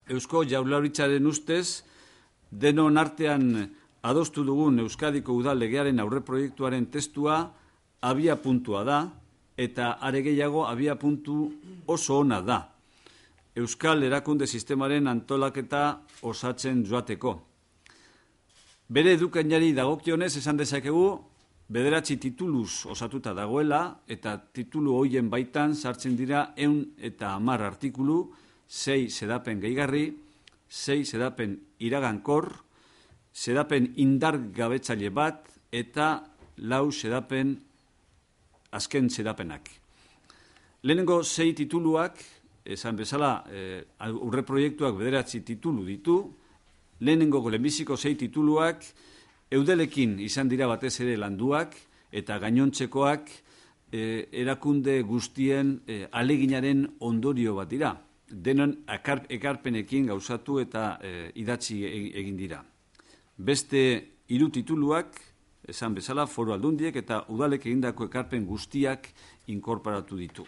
Eusko Jaurlaritzaren ustez, denon artean adostu dugun Euskadiko Udal Legearen aurreproiektuaren testua abia puntua da, eta are gehiago abia puntu oso ona da. Euskal Erakunde Sistemaren antolaketa osatzen joateko. Bere edukainari dagokionez esan dezakegu, 9 tituluz osatuta dagoela, eta titulu horien baitan sartzen dira 110 artikulu, 6 xedapen gehigarri, 6 xedapen iragankor, xedapen indargabetzaile bat, eta 4 xedapen azken xedapenak. Lehenengo 6 tituluak, esan bezala, aurreproiektuak 9 titulu ditu, lehenbiziko 6 tituluak eudelekin izan dira batez ere landuak, eta gainontzekoak erakunde guztien aleginaren ondorio bat dira. Denon ekarpenekin gauzatu eta idatzi egin dira. Beste 3 tituluak, esan bezala, foru aldundiek eta udalek egindako ekarpen guztiak inkorporatu ditu.